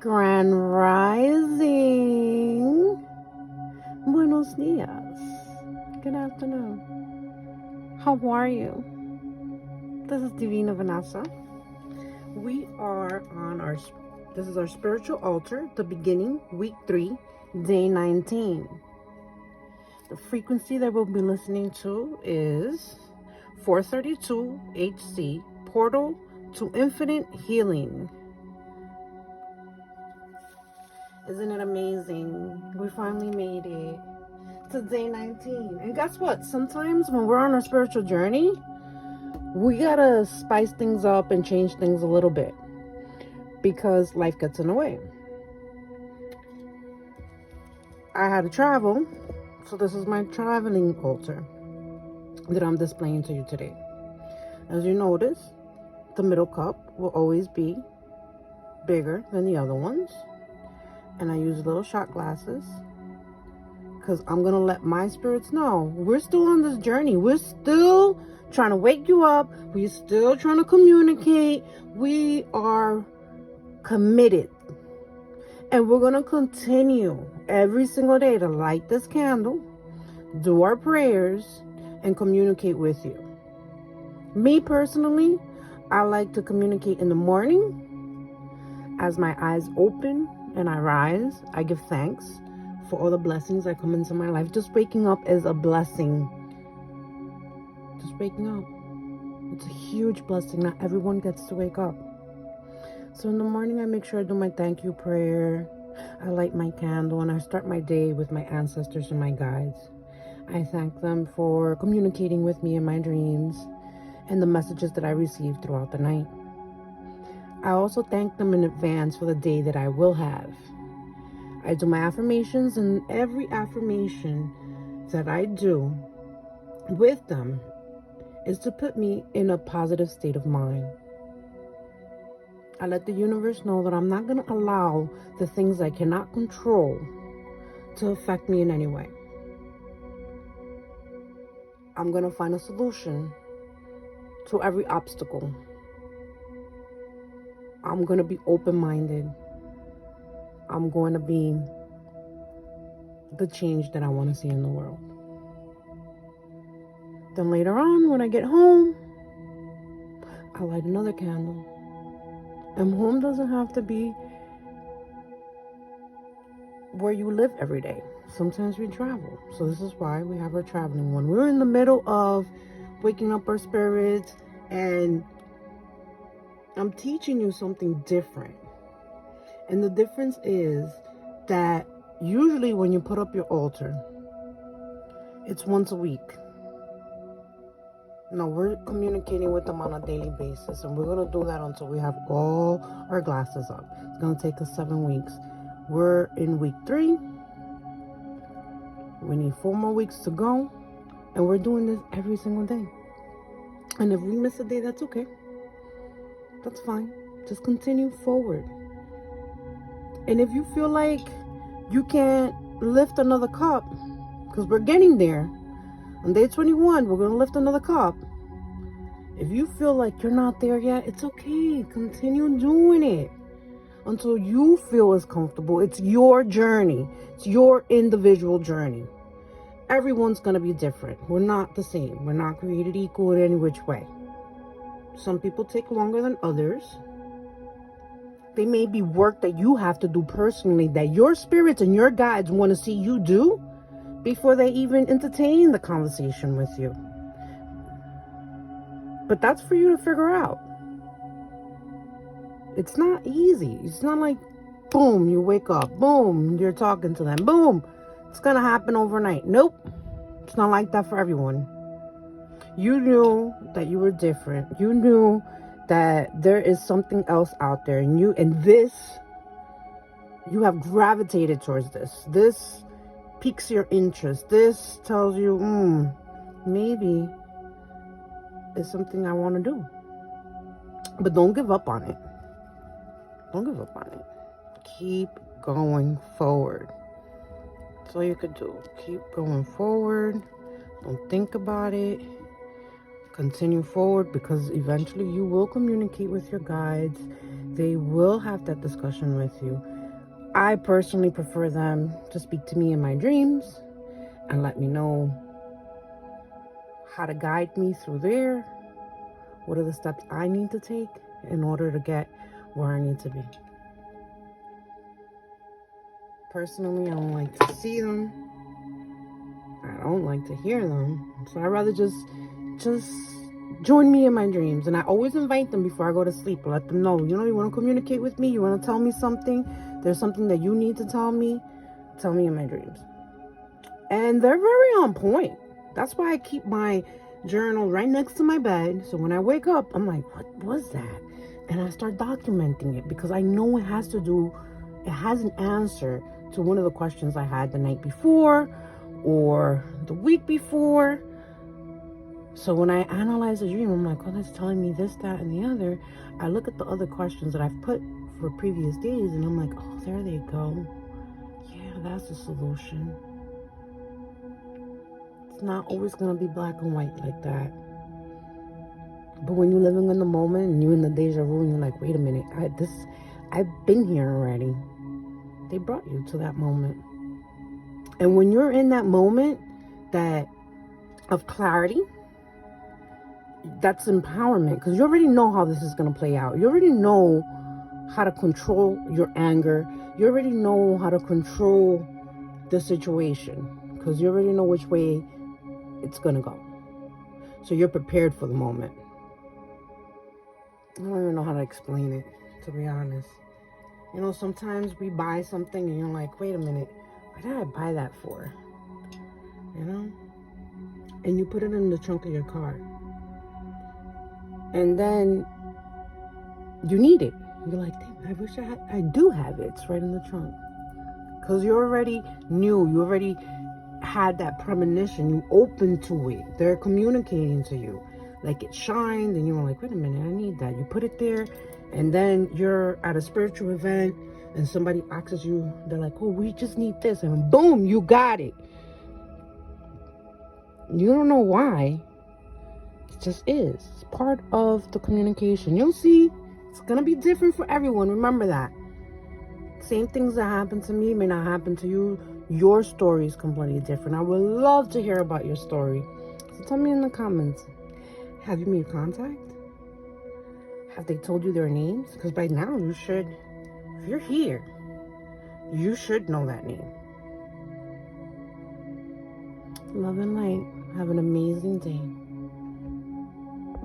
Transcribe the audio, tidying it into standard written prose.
Grand Rising. Buenos dias. Good afternoon. How are you? This is Divina Vanessa. We are on this is our spiritual altar, the beginning, week 3, day 19. The frequency that we'll be listening to is 432 HC, Portal to Infinite Healing. Isn't it amazing? We finally made it to day 19. And guess what? Sometimes when we're on our spiritual journey, we gotta spice things up and change things a little bit because life gets in the way. I had to travel, so this is my traveling altar that I'm displaying to you today. As you notice, the middle cup will always be bigger than the other ones. And I use little shot glasses because I'm going to let my spirits know we're still on this journey. We're still trying to wake you up. We're still trying to communicate. We are committed. And we're going to continue every single day to light this candle, do our prayers, and communicate with you. Me personally, I like to communicate in the morning as my eyes open and I rise. I give thanks for all the blessings that come into my life. Just waking up is a blessing. Just waking up. It's a huge blessing. Not everyone gets to wake up. So in the morning, I make sure I do my thank you prayer. I light my candle and I start my day with my ancestors and my guides. I thank them for communicating with me in my dreams and the messages that I receive throughout the night. I also thank them in advance for the day that I will have. I do my affirmations, and every affirmation that I do with them is to put me in a positive state of mind. I let the universe know that I'm not going to allow the things I cannot control to affect me in any way. I'm going to find a solution to every obstacle. I'm going to be open-minded. I'm going to be the change that I want to see in the world. Then later on, when I get home, I light another candle. And home doesn't have to be where you live every day. Sometimes we travel. So this is why we have our traveling one. We're in the middle of waking up our spirits, and I'm teaching you something different. And the difference is that usually when you put up your altar, it's once a week. No, we're communicating with them on a daily basis, and we're going to do that until we have all our glasses up. It's going to take us 7 weeks. We're in week 3. We need 4 more weeks to go, and we're doing this every single day. And if we miss a day, that's okay. That's fine. Just continue forward. And if you feel like you can't lift another cup, because we're getting there, on day 21, we're going to lift another cup. If you feel like you're not there yet, it's okay. Continue doing it until you feel as comfortable. It's your journey. It's your individual journey. Everyone's going to be different. We're not the same. We're not created equal in any which way. Some people take longer than others. They may be work that you have to do personally that your spirits and your guides want to see you do before they even entertain the conversation with you. But that's for you to figure out. It's not easy. It's not like, boom, you wake up, boom, you're talking to them, boom, it's going to happen overnight. Nope. It's not like that for everyone. You knew that you were different. You knew that there is something else out there, and you have gravitated towards this. This piques your interest. This tells you, maybe it's something I want to do. But don't give up on it. Don't give up on it. Keep going forward. That's all you could do. Keep going forward. Don't think about it. Continue forward, because eventually you will communicate with your guides. They will have that discussion with you. I personally prefer them to speak to me in my dreams and let me know how to guide me through there. What are the steps I need to take in order to get where I need to be? Personally, I don't like to see them. I don't like to hear them. So I'd rather just join me in my dreams. And I always invite them before I go to sleep. Let them know, you want to communicate with me? You want to tell me something? There's something that you need to tell me? Tell me in my dreams. And they're very on point. That's why I keep my journal right next to my bed. So when I wake up, I'm like, what was that? And I start documenting it because I know it has an answer to one of the questions I had the night before or the week before. So when I analyze the dream, I'm like, oh, that's telling me this, that, and the other. I look at the other questions that I've put for previous days, and I'm like, oh, there they go. Yeah, that's the solution. It's not always going to be black and white like that. But when you're living in the moment and you're in the deja vu and you're like, wait a minute, I've been here already. They brought you to that moment. And when you're in that moment of clarity, that's empowerment, because you already know how this is going to play out. You already know how to control your anger. You already know how to control the situation, because you already know which way it's going to go. So you're prepared for the moment. I don't even know how to explain it, to be honest. Sometimes we buy something and you're like, wait a minute, what did I buy that for? And you put it in the trunk of your car. And then you need it. You're like, damn, I wish I do have it. It's right in the trunk. Because you already knew, you already had that premonition. You opened to it. They're communicating to you. Like it shined and you were like, wait a minute, I need that. You put it there and then you're at a spiritual event and somebody asks you, they're like, oh, we just need this. And boom, you got it. You don't know why. It just is. It's part of the communication. You'll see. It's going to be different for everyone. Remember that. Same things that happen to me may not happen to you. Your story is completely different. I would love to hear about your story. So tell me in the comments. Have you made contact? Have they told you their names? Because by now you should. If you're here, you should know that name. Love and light. Have an amazing day.